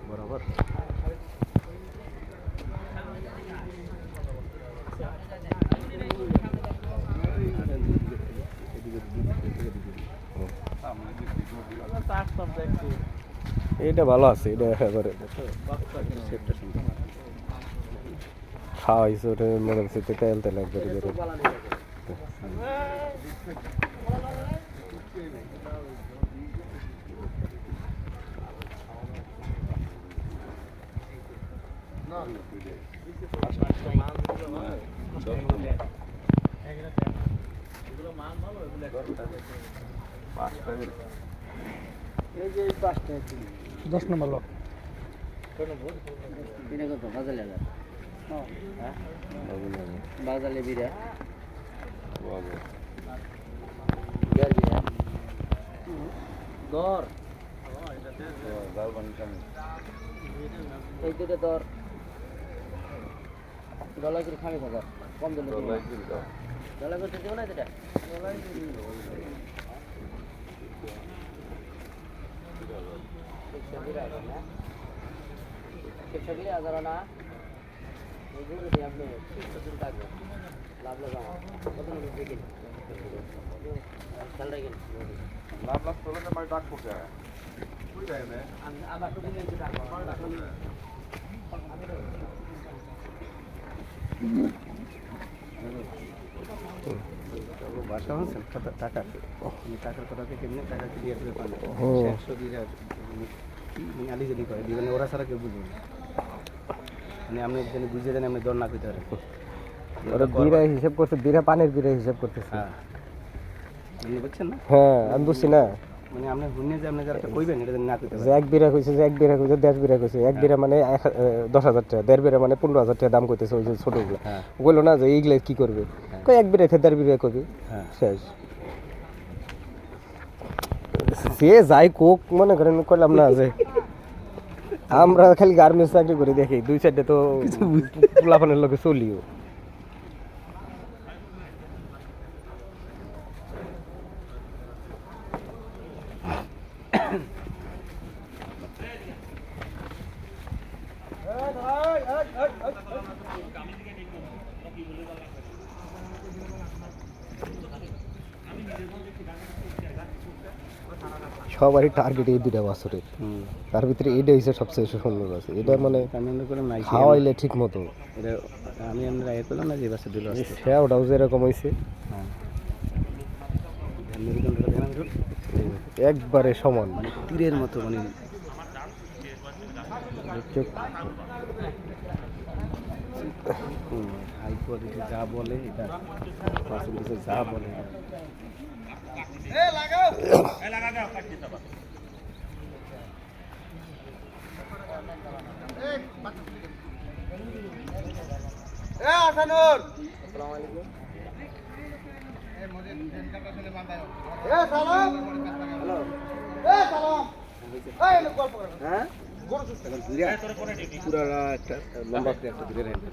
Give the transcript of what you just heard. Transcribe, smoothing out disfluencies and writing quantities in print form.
বরাবর এটা ভালো আছে, এটা এবারে খাওয়া হয়েছে, ওটা মনে হচ্ছে তেল তেল একবারে এই যে 5টা 10 নম্বর লোক এটা কত বাজালে না? হ্যাঁ বাজালে বিরা গার বিরা দর জাল বানি সামনে এই দুটো দর ডলার করে খাবে খাবার কম দিলে ডলার করতে দেব না এটা ডলার सगळे आजारांना वेगवेगळे डी आपले कसून टाकलं लाभलं जावा बदलून गेली चाललं गेली लाभ तोला ना मला टाक कुठे आहे कुठे आहे ना आबा कुठे गेली टाक मला टाकलं ভাষা হচ্ছে কত টাকা টাকার কথা কেমনে টাকা ক্লিয়ার করে পাবে 100 দিরা মানে আলি যদি করে দিবেন ওরা সারা কেউ বুঝবে না মানে আপনি যদি বুঝে দেন আপনি দর না কইতে পারেন ওরা বিরা হিসাব করতে, বিরা পানির বিরা হিসাব করতেছে। হ্যাঁ আপনি বুঝছেন না? হ্যাঁ আমি বুঝছি না, মানে আপনি হুনে যে আপনি যারা কইবেন এটা না কইতে যে এক বিরা কইছে, যে এক বিরা কইছে 10 বিরা কইছে, এক বিরা মানে 10,000 টাকা, 1.5 বিরা মানে 15,000 টাকা দাম কইতেছে। ওই যে ছোটগুলো বললো না যে এইগুলা কি করবে, কই এক বিরা 1.5 বিরা করবে, শেষ। সে যাই কোক মনে করেন কইলাম না যে আমরা খালি গার্মেন্টস চাকরি করে দেখি, 2-4টা তো পোলাপানের লোকে চলিও। সবারই টার্গেট এই 2টা বছরের, তার ভিতরে এইটা হচ্ছে সবচেয়ে সুন্দর আছে। এটা মানে খাওয়াইলে ঠিক মতো আমি আমরা এ করলাম না যে বাসে দিল সেটাও যেরকম হয়েছে একবারে সমান, মানে তীরের মতো, মানে হাই কোয়ালিটি যা বলে এটা যা বলে পুরা একটা লম্বা করে একটা দূরে রাখবেন।